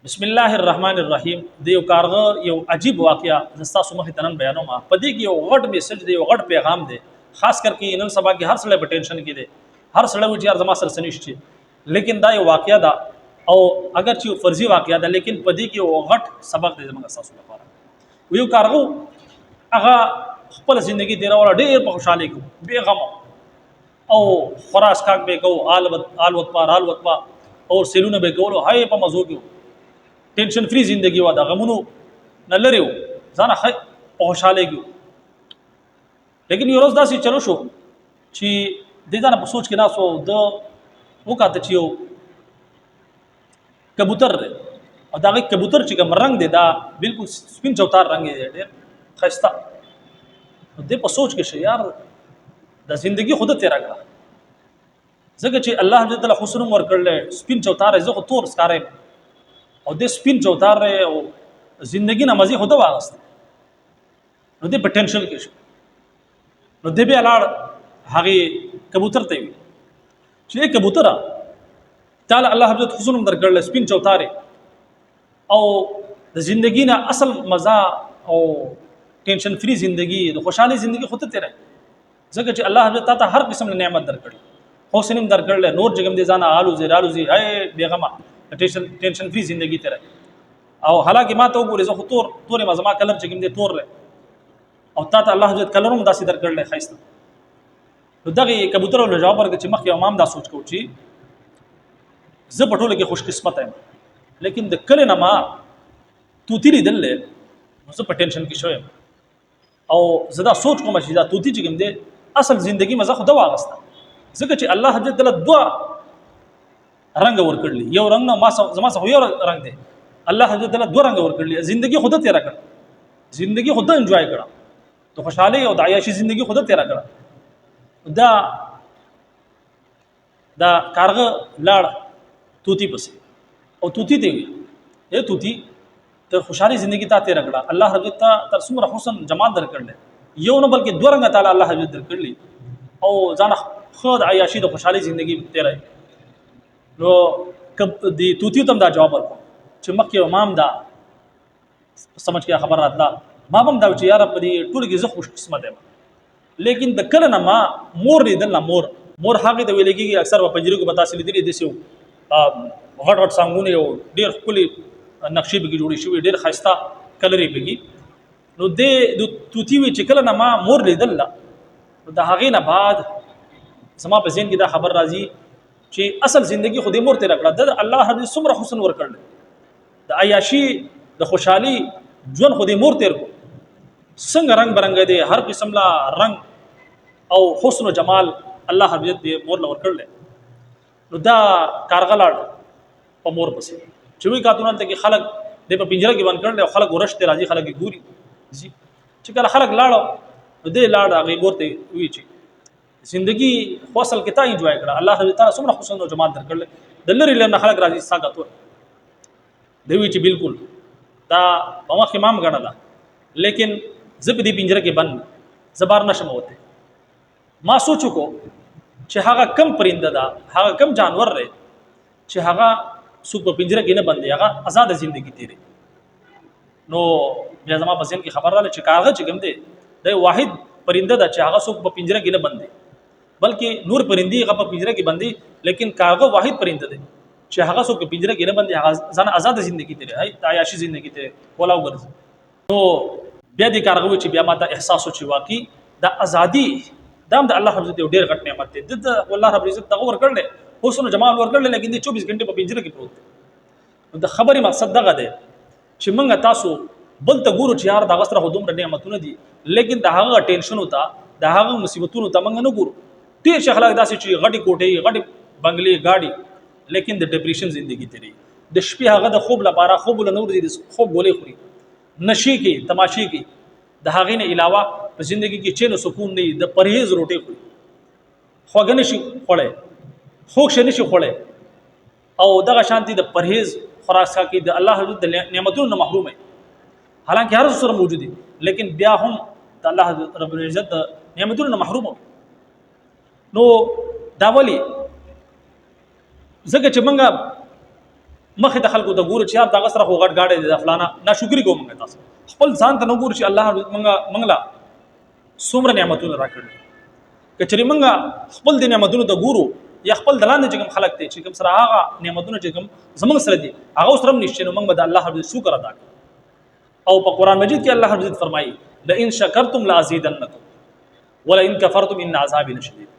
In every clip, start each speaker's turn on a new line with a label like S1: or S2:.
S1: بسم الله الرحمن الرحیم د یو کارغه یو عجیب واقعیا زستا سمه تنن بیانوم په دې کې یو غټ میسج دی یو غټ پیغام دی خاص کر کې نن سبا کې هر سړی په ټینشن کې دی هر سړی و چې یار زما سره سنشتي لیکن دا یو واقعیا ده او اگر چې فرضي واقعیا ده لیکن په دې کې یو غټ سبق دی زموږ تاسو لپاره یو کارغه هغه خپل ژوندۍ تیرول ډېر په خوشاله کې بے غم او خراس کاک به کو آلوت پا اور سیلونه به کولو هاي په مزو کې ټینشن فری زندگی و دا غمونو نه لري ځان په خوشاله کې لیکن یو ورځ داسې چلو شو چې د ځان په سوچ کې ناسو د وکاته چې یو کبوتر دی او دا کبوتر چې کوم رنگ دی دا بالکل سپین چوتار رنگ دی ډېر خسته د په سوچ کې شي یار د زندگی خود تیرا کړه ځکه چې الله جل جلاله حسن ورکړل سپین چوتار زه خو تور ښکارې او د سپین چوتار او زندگی نه مزي خود واغست نو د پټنشل کې شو نو د به لاړ هغه کبوتر ته وي چې کبوتر تعالی الله حضرت حسن درکړل سپین چوتار او د زندگی نه اصل مزه او ټینشن فری زندگی د خوشحالي زندگی خود ته تیرې ځکه چې الله حضرت ته هر قسم نعمت درکړل حسن درکړل نور جګم دي ځان آلو زی هاي بیغمه ټینشن فری زندگی تیرې او حالانکه ما ته وګورې زه خو تور ما زما کلر چې کوم دي تور لې او تا ته الله حضرت کلر هم داسې درکړل خایسته نو دغه کبوتر له جواب ورکړي چې مخکې امام دا سوچ کو چې زه په ټوله کې خوش قسمت یم لیکن د کله نه ما توتی لیدل نو زه په ټینشن کې شوم او زه دا سوچ کوم چې دا توتی چې کوم دي اصل زندگی مزه خو دا واغسته ځکه چې الله حضرت دله دوا رنگ ورکړلی یو رنگ نه ما زما څه یو رنگ دی الله حضرت دله دوا رنگ ورکړلی زندگی خود تیرا کړ زندگی خود انجوای کړه تو خوشاله او د عیاشي زندگی خود تیرا کړه دا کارغه لاړ توتی پسې او توتی دی اے توتی ته خوشحالي زندگی ته تیرا کړه الله حضرت تر څومره حسن جمال درکړل یو نه بلکې دوا رنگ تعالی الله حضرت درکړلی او ځان خود عیاشي د خوشحالي زندگی تیرا نو دی توتی تم دا جواب ورکړ چې مخکې امام دا سمجھ کې خبر راتله ما هم دا چې یار په دې ټول کې زه خوش قسمت یم لیکن د کله نه ما مور لیدل نه مور هغه د ویل کېږي اکثر په پنجرو کې بتاسي لیدلې دي سو غټ سانګونه یو ډېر خپل نقشې به جوړې شوې ډېر خسته کلرې بږي نو د توتی وی چې کله نه ما مور لیدل نو د هغې نه بعد زما په ذهن کې دا خبر راځي چې اصل زندگی خو دې مور ته راکړه د الله حضرت څومره حسن ورکړل د عیاشي د خوشحالي ژوند خو دې مور تیر کو څنګه رنگ برنګ دی هر قسم لا رنگ او حسن و جمال الله حضرت دې مور لور کړل نو دا کارغه لاړ په مور پسې چې وی کاتونه ته کې خلک دې په پنجره کې بند کړل او خلک ورشته راځي خلک ګوري چې کله خلک لاړ دې لاړ هغه ګورته وی چې زندگی فصل کې تا انجوای کړه الله تعالی تعالی څومره حسن او جمال درکړل د لری له خلک راځي ساګه دوی چې بالکل دا په مخ امام غړلا لیکن زب دې پنجره کې بند زبار نشم وته ما سوچو کو چې هغه کم پرنده دا هغه کم جانور رہے چې هغه سو په پنجره کې نه بندي هغه آزاد ژوندۍ تیري نو بیا زما په ذهن کې خبر رااله چې کارغه چې کوم دی د واحد پرنده دا چې هغه سو په پنجره کې نه بندي بلکې نور پرندي هغه په پنجره کې بندي لیکن کارغه واحد پرنده دی چې هغه څوک په پنجره کې نه بندي هغه ځان آزاد ژوندۍ تیري هاي عیاشي ژوندۍ ته ولاو ګرځي نو بیا دې کارغه چې بیا ماته احساس وچی واقعي د ازادي دام د الله حضرت ډېر غټ نعمت دی د الله رب عزت دغه ورکړل حسن جمال ورکړل لیکن دې 24 غنټه په پنجره کې پروت دی د خبرې مقصد دغه دی چې موږ تاسو بل ته ګورو چې یار دغه سره دومره نعمتونه دي لیکن د هغه ټینشن وتا د هغه مصیبتونو ته موږ نه ګورو ډېر شخلک داسې چې غټي کوټې غټي بنگلې گاډي لیکن د ډیپریشن زندگی تیری د شپې هغه د خوب لپاره خوب له نور دي خوب ګولې خوري نشي کې تماشې کې د هغې نه علاوه په زندگی کې چین او سکون نه د پرهیز روټي خوري خوګ نشي خوړې خوښ نشي خوړې او دغه شانتي د پرهیز خوراک کې د الله حضرت د نعمتونو محروم ہے حالانکه هر څه موجود دي لیکن بیا هم د الله رب العزت نعمتونو محروم نو دا ولی زګه چې منګه مخې د خلکو ته ګوري چې یار دغه سره خو غټ ګاډی دی د فلانا ناشکري کوو موږ تاسو خپل ځان ته نه ګورو چې الله موږ لا څومره نعمتونه راکړي که چېرې موږ خپل د نعمتونو ته ګورو یا خپل د لاندې چې کوم خلک دي چې کوم سره هغه نعمتونه چې کوم زموږ سره دي هغه سره هم نشته نو موږ به د الله رب شکر ادا کړو او په قرآن مجید کې الله رب فرمایي لئن شکرتم لازیدنکم ولئن کفرتم ان عذابی لشدید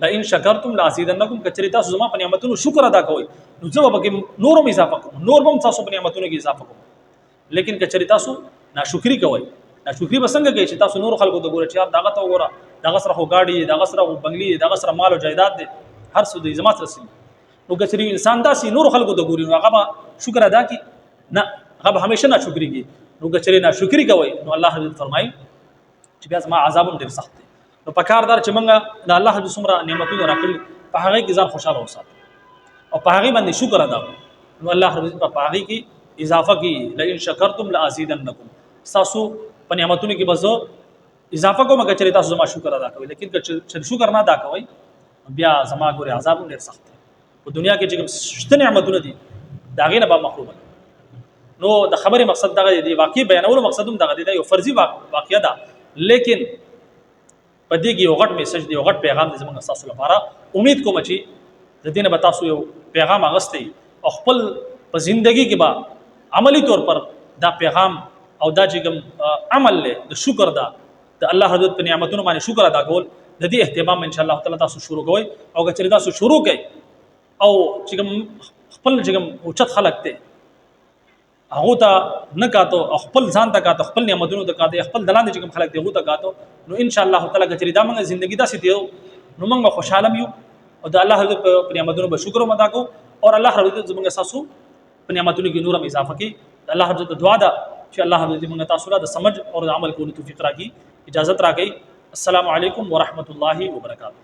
S1: لئن شکرتم لازیدنکم که چېرې تاسو زما په نعمتونو شکر ادا کوئ نو زه به پکې نور هم اضافه کوم نور به هم تاسو په نعمتونو کې اضافه کوم لیکن که چېرې تاسو ناشکري کوئ ناشکري به څنګه کوئ چې تاسو نور خلکو ته ګورئ چې یار دغه ته وګوره دغه سره خو ګاډي دی دغه سره خو بنګلي دی دغه سره مال او جایداد دی هر څه دی زما سره سي نو که چېرې انسان داسې نور خلکو ته ګوري نو هغه به شکر ادا کړي نه هغه به همیشه ناشکري کوي نو که چېرې ناشکري کوئ نو الله حضرت فرمایي چې بیا زما عذاب هم ډېر سخت دی نو پکار دار چې موږ د الله حضرت څومره نعمتونه راکړي په هغې کې ځان خوشحاله وساتو او په هغې باندې شکر ادا کړو نو الله حضرت په هغې کې اضافه کوي لئن شکرتم لازیدنکم ستاسو په نعمتونو کې به زه اضافه کوم که چېرې تاسو زما شکر ادا کوئ لیکن که چېرې شکر نه ادا کوئ بیا زما ګورې عذاب هم ډېر سخت دی په دنیا کې چې کوم شته نعمتونه دي د هغې نه به محروم نو د خبرې مقصد دغه دی واقعي بیانولو مقصد هم دغه دی دا یو فرضي واقعه ده لیکن په دې کې یو غټ میسج دی یو غټ پیغام دی زموږ ستاسو لپاره امید کوم چې د دې نه به تاسو یو پیغام اخیستی او خپل په زندگی کې به عملی طور پر دا پیغام او دا چې کوم عمل له د شکر دا د الله حضرت په نعمتونو باندې شکر ادا کول د دې اهتمام ان شاء الله تعالی تاسو شروع کوئ او که چېرې تاسو شروع کړئ او چې کوم خپل چې کوم اوچت خلک دی هغه ته نه کاتو خپل ځان ته کاتو خپل نعمتونو ته کاتو خپل دلاندې چې کوم خلک دی هغه ته کاتو نو ان شاء الله تعالی که چېرې دا موږ ژوندۍ داسې دی نو موږ خوشاله یو او د الله حضرت په نعمتونو به شکر ادا کوو او الله حضرت زموږ تاسو په نعمتونو کې نور هم اضافه کړي الله حضرت دعا ده چې الله حضرت موږ تاسو له سمجھ او عمل کولو توفیق راکړي اجازه راکړي السلام علیکم ورحمۃ اللہ وبرکاتہ.